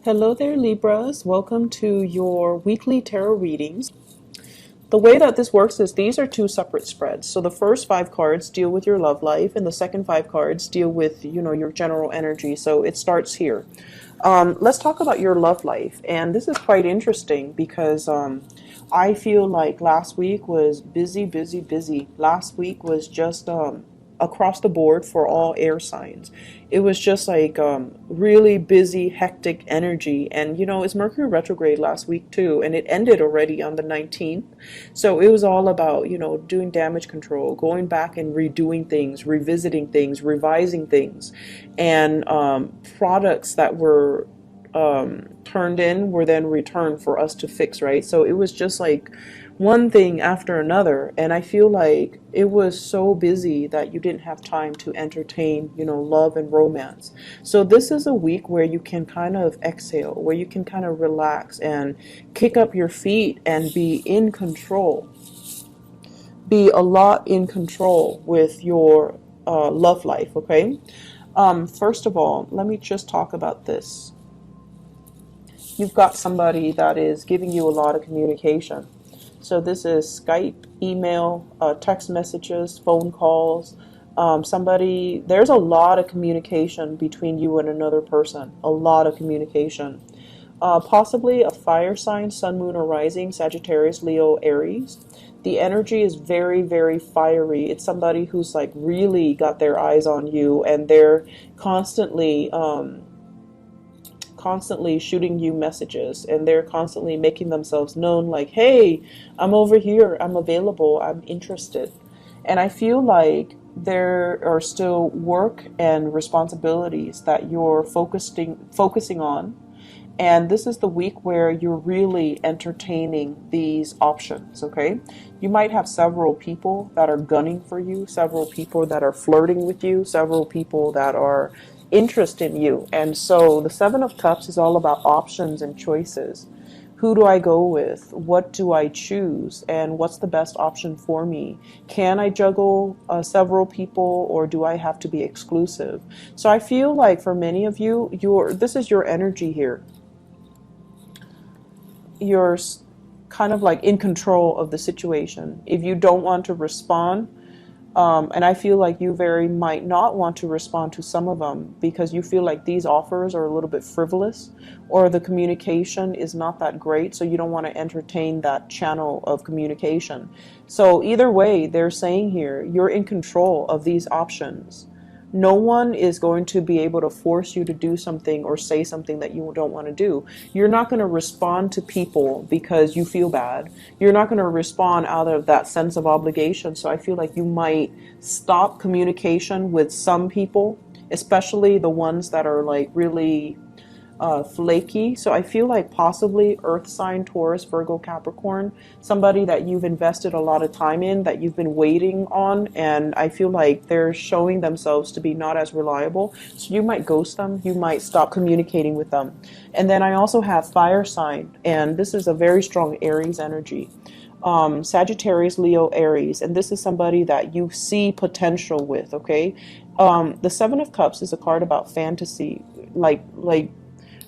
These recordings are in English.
Hello there, Libras. Welcome to your weekly tarot readings. The way that this works is these are two separate spreads. So the first five cards deal with your love life, and the second five cards deal with, your general energy. So it starts here. Let's talk about your love life. And this is quite interesting because I feel like last week was busy, busy, busy. Last week was just across the board for all air signs. It was just like really busy, hectic energy. And it's Mercury retrograde last week too, and it ended already on the 19th. So it was all about, doing damage control, going back and redoing things, revisiting things, revising things, and products that were turned in were then returned for us to fix, right? So it was just like one thing after another, and I feel like it was so busy that you didn't have time to entertain, love and romance. So this is a week where you can kind of exhale, where you can kind of relax and kick up your feet and be in control. Be a lot in control with your love life, okay? First of all, let me just talk about this. You've got somebody that is giving you a lot of communication. So this is Skype, email, text messages, phone calls. There's a lot of communication between you and another person. A lot of communication. Possibly a fire sign, sun, moon, or rising, Sagittarius, Leo, Aries. The energy is very, very fiery. It's somebody who's like really got their eyes on you, and they're constantly shooting you messages, and they're constantly making themselves known, like, hey, I'm over here, I'm available, I'm interested. And I feel like there are still work and responsibilities that you're focusing on, and this is the week where you're really entertaining these options, okay? You might have several people that are gunning for you, several people that are flirting with you, several people that are interest in you. And so the Seven of Cups is all about options and choices. Who do I go with? What do I choose? And what's the best option for me? Can I juggle several people, or do I have to be exclusive? So I feel like for many of you, this is your energy here. You're kind of like in control of the situation. If you don't want to respond, and I feel like you very might not want to respond to some of them because you feel like these offers are a little bit frivolous, or the communication is not that great, so you don't want to entertain that channel of communication. So either way, they're saying here, you're in control of these options. No one is going to be able to force you to do something or say something that you don't want to do. You're not going to respond to people because you feel bad. You're not going to respond out of that sense of obligation. So I feel like you might stop communication with some people, especially the ones that are like really flaky. So I feel like possibly earth sign, Taurus, Virgo, Capricorn, somebody that you've invested a lot of time in, that you've been waiting on, and I feel like they're showing themselves to be not as reliable. So you might ghost them, you might stop communicating with them. And then I also have fire sign, and this is a very strong Aries energy. Sagittarius, Leo, Aries, and this is somebody that you see potential with, okay? The Seven of Cups is a card about fantasy, like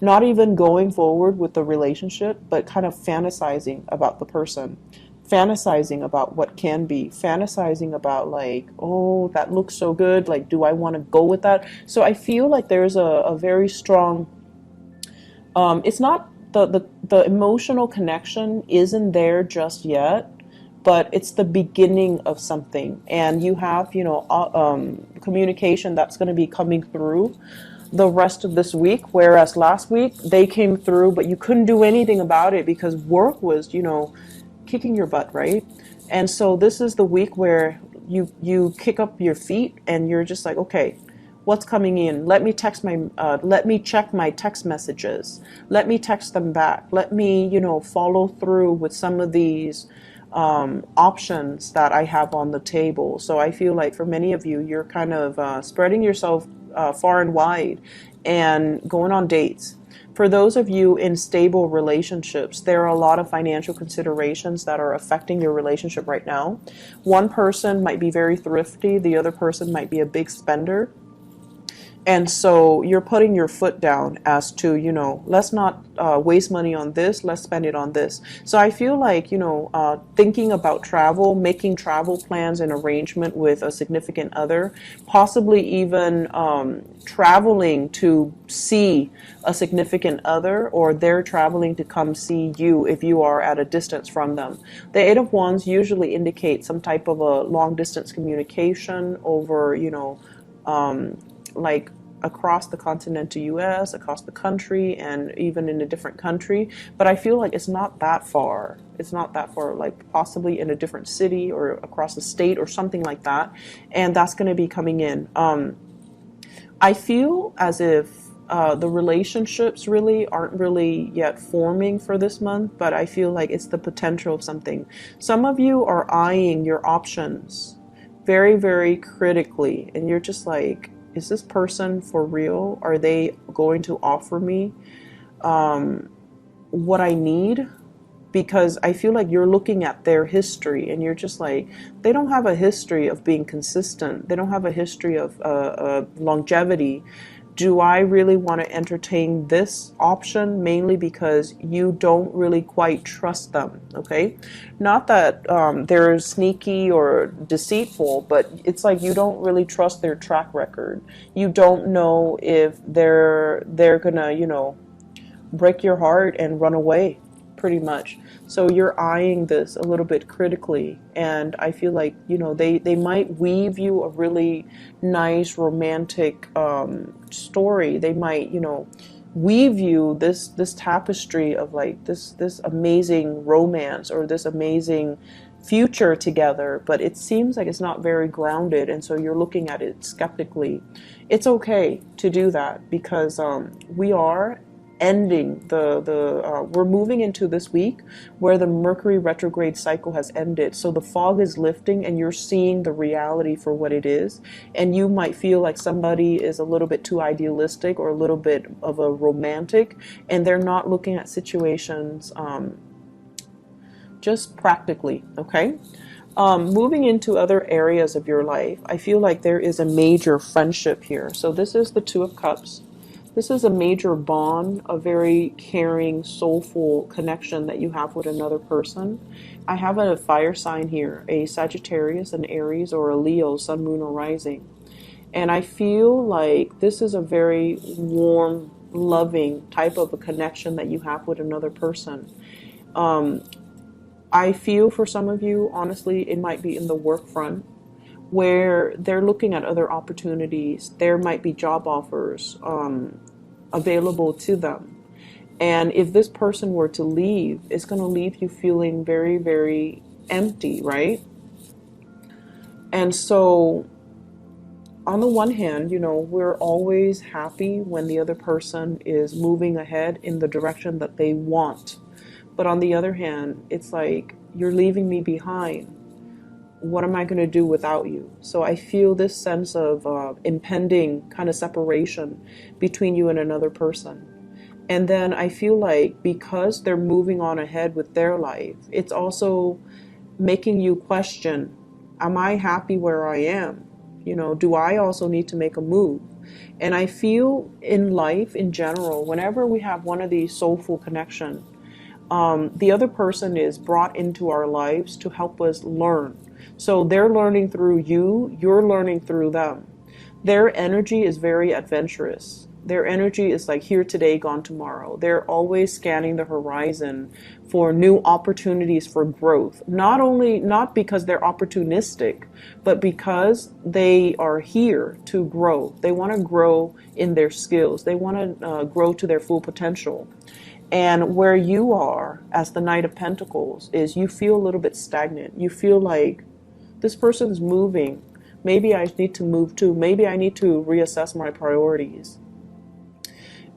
not even going forward with the relationship, but kind of fantasizing about the person, fantasizing about what can be, fantasizing about like, oh, that looks so good, like, do I want to go with that? So I feel like there's a very strong, it's not the emotional connection isn't there just yet, but it's the beginning of something, and you have, communication that's going to be coming through the rest of this week, whereas last week they came through, but you couldn't do anything about it because work was, kicking your butt, right? And so this is the week where you kick up your feet and you're just like, okay, what's coming in? Let me check my text messages. Let me text them back. Let me, follow through with some of these options that I have on the table. So I feel like for many of you, you're kind of spreading yourself far and wide and going on dates. For those of you in stable relationships, there are a lot of financial considerations that are affecting your relationship right now. One person might be very thrifty, the other person might be a big spender. And so you're putting your foot down as to, let's not waste money on this, let's spend it on this. So I feel like, thinking about travel, making travel plans and arrangement with a significant other, possibly even traveling to see a significant other, or they're traveling to come see you if you are at a distance from them. The Eight of Wands usually indicates some type of a long distance communication over, like across the continental US, across the country, and even in a different country. But I feel like it's not that far. It's not that far, like possibly in a different city or across the state or something like that. And that's going to be coming in. I feel as if the relationships really aren't really yet forming for this month, but I feel like it's the potential of something. Some of you are eyeing your options very, very critically, and you're just like, is this person for real? Are they going to offer me what I need? Because I feel like you're looking at their history and you're just like, they don't have a history of being consistent. They don't have a history of longevity. Do I really want to entertain this option? Mainly because you don't really quite trust them, okay? Not that they're sneaky or deceitful, but it's like you don't really trust their track record. You don't know if they're gonna, break your heart and run away, pretty much. So you're eyeing this a little bit critically, and I feel like, they might weave you a really nice romantic story. They might, weave you this tapestry of like this amazing romance or this amazing future together, but it seems like it's not very grounded, and so you're looking at it skeptically. It's okay to do that, because we are ending we're moving into this week where the Mercury retrograde cycle has ended. So the fog is lifting and you're seeing the reality for what it is. And you might feel like somebody is a little bit too idealistic or a little bit of a romantic, and they're not looking at situations just practically, okay? Moving into other areas of your life, I feel like there is a major friendship here. So this is the Two of Cups. This is a major bond, a very caring, soulful connection that you have with another person. I have a fire sign here, a Sagittarius, an Aries, or a Leo, sun, moon, or rising. And I feel like this is a very warm, loving type of a connection that you have with another person. I feel for some of you, honestly, it might be in the work front, where they're looking at other opportunities. There might be job offers available to them. And if this person were to leave, it's going to leave you feeling very, very empty, right? And so on the one hand, we're always happy when the other person is moving ahead in the direction that they want. But on the other hand, it's like, you're leaving me behind. What am I going to do without you? So I feel this sense of impending kind of separation between you and another person. And then I feel like because they're moving on ahead with their life, it's also making you question, am I happy where I am? Do I also need to make a move? And I feel in life in general, whenever we have one of these soulful connections, the other person is brought into our lives to help us learn. So they're learning through you, you're learning through them. Their energy is very adventurous. Their energy is like here today, gone tomorrow. They're always scanning the horizon for new opportunities for growth. Not because they're opportunistic, but because they are here to grow. They want to grow in their skills. They want to grow to their full potential. And where you are as the Knight of Pentacles is you feel a little bit stagnant. You feel like this person's moving. Maybe I need to move too. Maybe I need to reassess my priorities.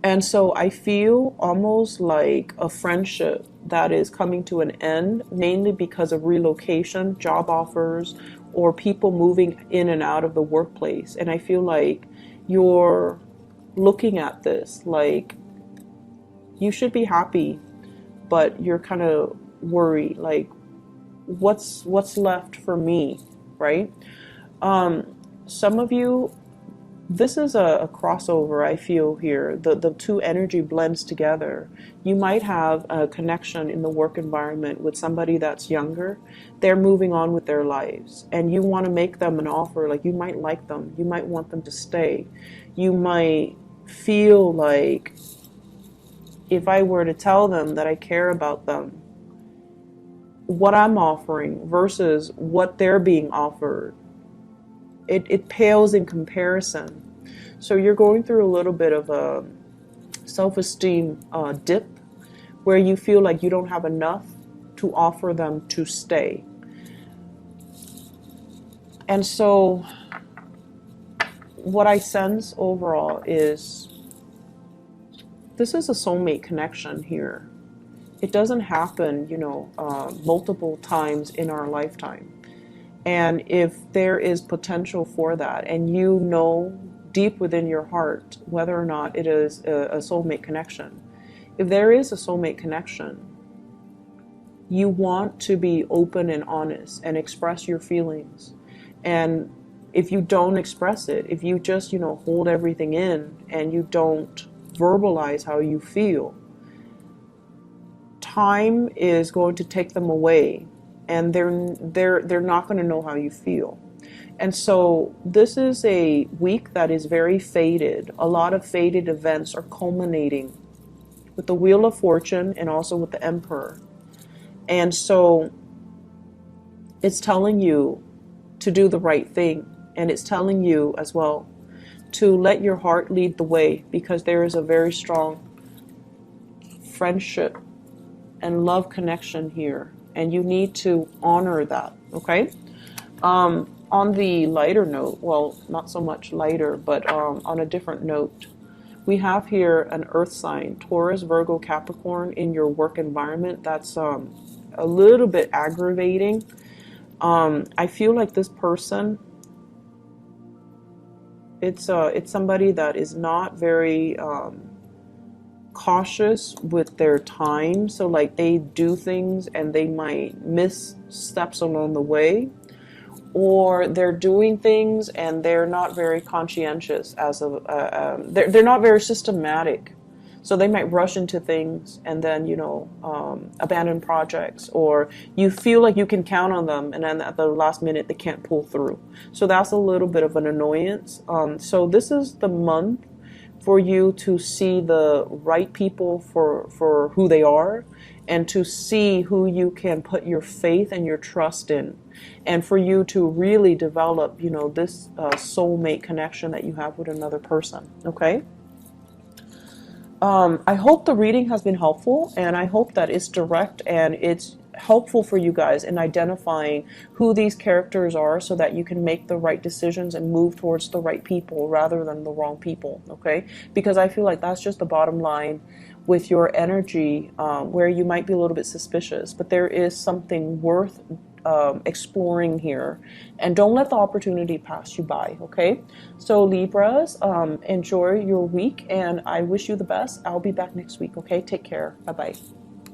And so I feel almost like a friendship that is coming to an end, mainly because of relocation, job offers, or people moving in and out of the workplace. And I feel like you're looking at this like you should be happy, but you're kind of worried, like what's left for me, right? Some of you This is a crossover, I feel here. The two energy blends together. You might have a connection in the work environment with somebody that's younger. They're moving on with their lives, and you want to make them an offer. Like, you might like them. You might want them to stay. You might feel like, if I were to tell them that I care about them, what I'm offering versus what they're being offered, it pales in comparison. So you're going through a little bit of a self-esteem dip where you feel like you don't have enough to offer them to stay. And so what I sense overall is this is a soulmate connection here. It doesn't happen, multiple times in our lifetime. And if there is potential for that, and you know deep within your heart whether or not it is a soulmate connection, if there is a soulmate connection, you want to be open and honest and express your feelings. And if you don't express it, if you just, hold everything in and you don't verbalize how you feel, time is going to take them away, and they're not going to know how you feel. And so this is a week that is very fated. A lot of fated events are culminating with the Wheel of Fortune and also with the Emperor. And so it's telling you to do the right thing, and it's telling you as well to let your heart lead the way, because there is a very strong friendship and love connection here, and you need to honor that, okay? On the lighter note, well, not so much lighter, but on a different note, we have here an earth sign, Taurus, Virgo, Capricorn, in your work environment. That's a little bit aggravating. I feel like this person, it's somebody that is not very cautious with their time. So like, they do things and they might miss steps along the way, or they're doing things and they're not very conscientious they're not very systematic. So they might rush into things and then, abandon projects, or you feel like you can count on them and then at the last minute they can't pull through. So that's a little bit of an annoyance. So this is the month for you to see the right people for who they are, and to see who you can put your faith and your trust in, and for you to really develop, this soulmate connection that you have with another person, okay? I hope the reading has been helpful, and I hope that it's direct and it's helpful for you guys in identifying who these characters are, so that you can make the right decisions and move towards the right people rather than the wrong people, okay? Because I feel like that's just the bottom line with your energy, where you might be a little bit suspicious, but there is something worth exploring here, and don't let the opportunity pass you by, okay? So Libras, enjoy your week, and I wish you the best. I'll be back next week, okay? Take care. Bye-bye.